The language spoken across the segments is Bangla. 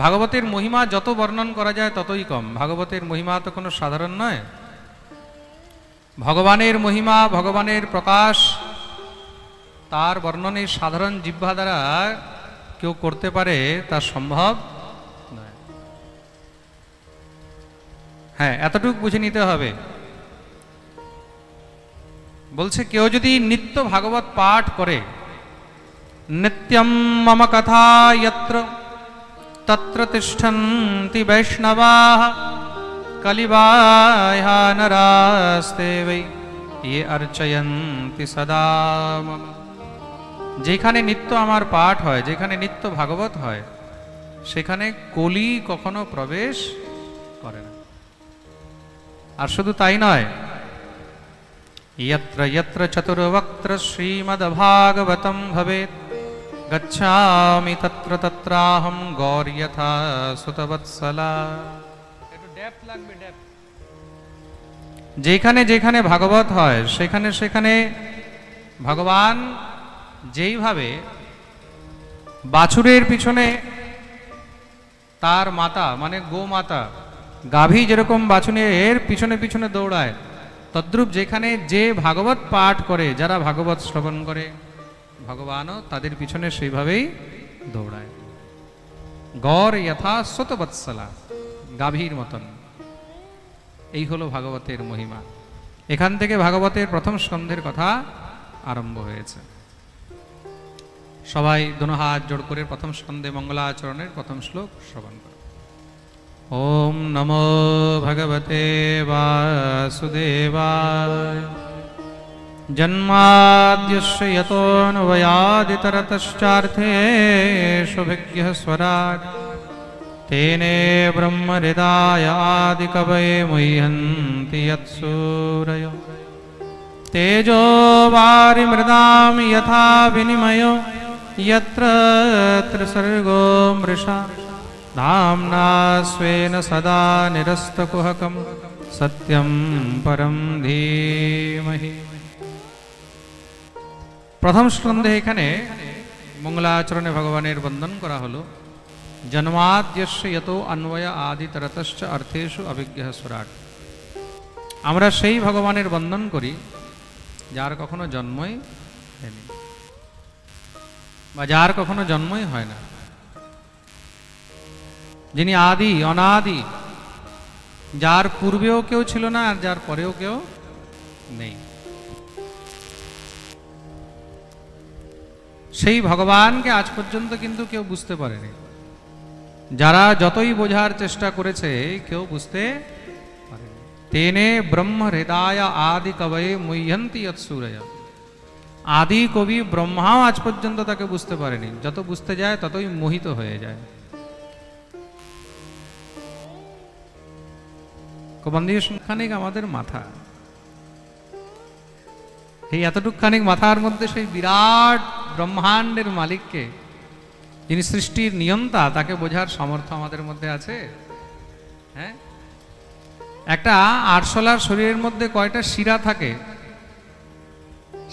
ভাগবতের মহিমা যত বর্ণন করা যায় ততই কম। ভাগবতের মহিমা তো কোনো সাধারণ নয়। ভগবানের মহিমা, ভগবানের প্রকাশ, তার বর্ণনের সাধারণ জিহ্বা দ্বারা কেউ করতে পারে তা সম্ভব নয়। হ্যাঁ, এতটুকু বুঝে নিতে হবে। বলছে কেউ যদি নিত্য ভাগবত পাঠ করে, নিত্যম মম কথা যত্র তত্র তিষ্ঠন্তি বৈষ্ণবাঃ কলিবায়া নরাস্তে বৈ ये अर्चयन्ति सदा मम। যেখানে নিত্য আমার পাঠ হয়, যেখানে নিত্য ভাগবত হয়, সেখানে কলি কখনো প্রবেশ করে না। আর শুধু তাই নয়, यत्र यत्र चतुर्वक्त्र श्रीमद्भागवतं भवेत् गच्छामि तत्र तत्राहं गौर्यथा सुतवत्सला। একটু ডেপথ লাগবে, ডেপথ। যেখানে যেখানে ভাগবত হয় সেখানে সেখানে ভগবান যেইভাবে বাছুরের পিছনে তার মাতা মানে গোমাতা, গাভী যেরকম বাছুরের পিছনে পিছনে দৌড়ায়, তদ্রূপ যেখানে যে ভাগবত পাঠ করে, যারা ভাগবত শ্রবণ করে, ভগবানও তাদের পিছনে সেইভাবেই দৌড়ায়। গড় যথা শতবৎসলা, গাভীর মতন। এই হলো ভাগবতের মহিমা। এখান থেকে ভাগবতের প্রথম স্কন্ধের কথা আরম্ভ হয়েছে। সবাই দোনো হাত জোড় করে প্রথম স্কন্ধে মঙ্গলাচরণের প্রথম শ্লোক শ্রবণ করো। ওম নমো ভগবতে বাসুদেবায়। জন্মাদ্যস্য যতোऽন্বয়াদিতরতশ্চার্থেষু ভিজ্ঞः स्वराट् तेने ब्रह्महृदाय आदिकवये मुह्यन्ति यत्सूरयो तेजो वारिमृदां यथा विनिमयो यत्र त्रिसर्गो मृषा धाम्ना स्वेन सदा निरस्तकुहकं सत्यं परं धीमहि। प्रथम स्कन्धे एखाने मंगलाचरणे भगवानेर बंदन करा हलो। जन्माद्यस्य यतो अन्वय आदितरतश्च अर्थेषु अभिज्ञः स्वराट्। আমরা সেই ভগবানের বন্দন করি যার কখনো জন্মই হয়নি বা যার কখনো জন্মই হয় না, যিনি আদি অনাদি, যার পূর্বেও কেউ ছিল না আর যার পরেও কেউ নেই। সেই ভগবানকে আজ পর্যন্ত কিন্তু কেউ বুঝতে পারেনি। যারা যতই বোঝার চেষ্টা করেছে কেউ বুঝতে পারেনি। তেনে ব্রহ্ম হৃদয় আদি কবয়ে মুহ্যন্তি যৎসূরয়। আদি কবি ব্রহ্মাও আজ পর্যন্ত তাকে বুঝতে পারেনি। যত বুঝতে যায় ততই মোহিত হয়ে যায়। কবন্দীয়খানিক আমাদের মাথা, এই এতটুকখানিক মাথার মধ্যে সেই বিরাট ব্রহ্মাণ্ডের মালিককে, যিনি সৃষ্টির নিয়ন্তা, তাকে বোঝার সামর্থ্য আমাদের মধ্যে আছে? হ্যাঁ, একটা আরশোলার শরীরের মধ্যে কয়টা শিরা থাকে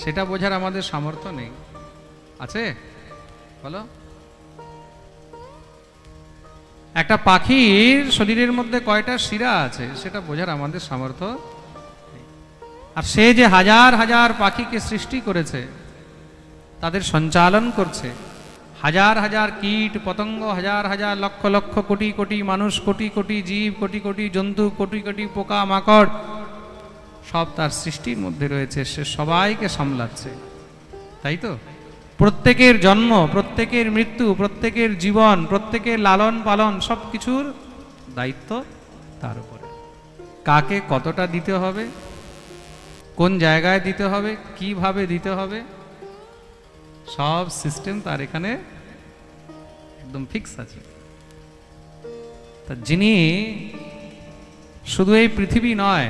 সেটা বোঝার আমাদের সামর্থ্য নেই। আছে? বলো। একটা পাখির শরীরের মধ্যে কয়টা শিরা আছে সেটা বোঝার আমাদের সামর্থ্য নেই। আর সে যে হাজার হাজার পাখিকে সৃষ্টি করেছে, তাদের সঞ্চালন করছে, হাজার হাজার কীট পতঙ্গ, হাজার হাজার লক্ষ লক্ষ কোটি কোটি মানুষ, কোটি কোটি জীব, কোটি কোটি জন্তু, কোটি কোটি পোকা মাকড়, সব তার সৃষ্টির মধ্যে রয়েছে। সে সবাইকে সামলাচ্ছে, তাই তো? প্রত্যেকের জন্ম, প্রত্যেকের মৃত্যু, প্রত্যেকের জীবন, প্রত্যেকের লালন পালন, সব কিছুর দায়িত্ব তার উপরে। কাকে কতটা দিতে হবে, কোন জায়গায় দিতে হবে, কিভাবে দিতে হবে, সব সিস্টেম তার এখানে একদম ফিক্স আছে। তা যিনি শুধু এই পৃথিবী নয়,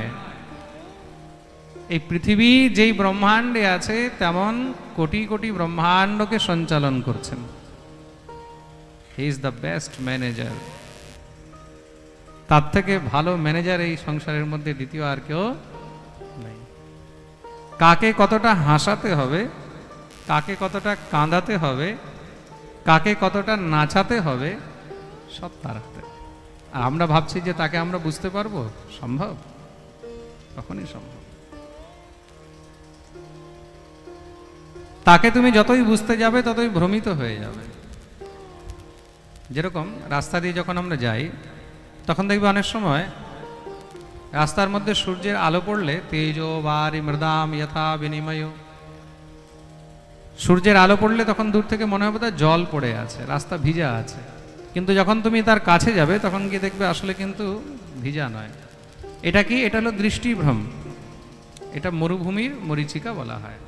এই পৃথিবী যেই ব্রহ্মাণ্ডে আছে তেমন কোটি কোটি ব্রহ্মাণ্ডকে সঞ্চালন করছেন। He is the best manager. তার থেকে ভালো ম্যানেজার এই সংসারের মধ্যে দ্বিতীয় আর কেউ নেই। কাকে কতটা হাসাতে হবে, কাকে কতটা কাঁদাতে হবে, কাকে কতটা নাচাতে হবে, সব তার হাতে। আর আমরা ভাবছি যে তাকে আমরা বুঝতে পারবো, সম্ভব? কখনই সম্ভব। তাকে তুমি যতই বুঝতে যাবে ততই ভ্রমিত হয়ে যাবে। যেরকম রাস্তা দিয়ে যখন আমরা যাই তখন দেখবে অনেক সময় রাস্তার মধ্যে সূর্যের আলো পড়লে তেজো বারি মৃদাম যথা বিনিময়, সূর্যের আলো পড়লে তখন দূর থেকে মনে হবে তার জল পড়ে আছে, রাস্তা ভিজা আছে। কিন্তু যখন তুমি তার কাছে যাবে তখন গিয়ে দেখবে আসলে কিন্তু ভিজা নয়। এটা কি? এটা হলো দৃষ্টিভ্রম। এটা মরুভূমির মরীচিকা বলা হয়।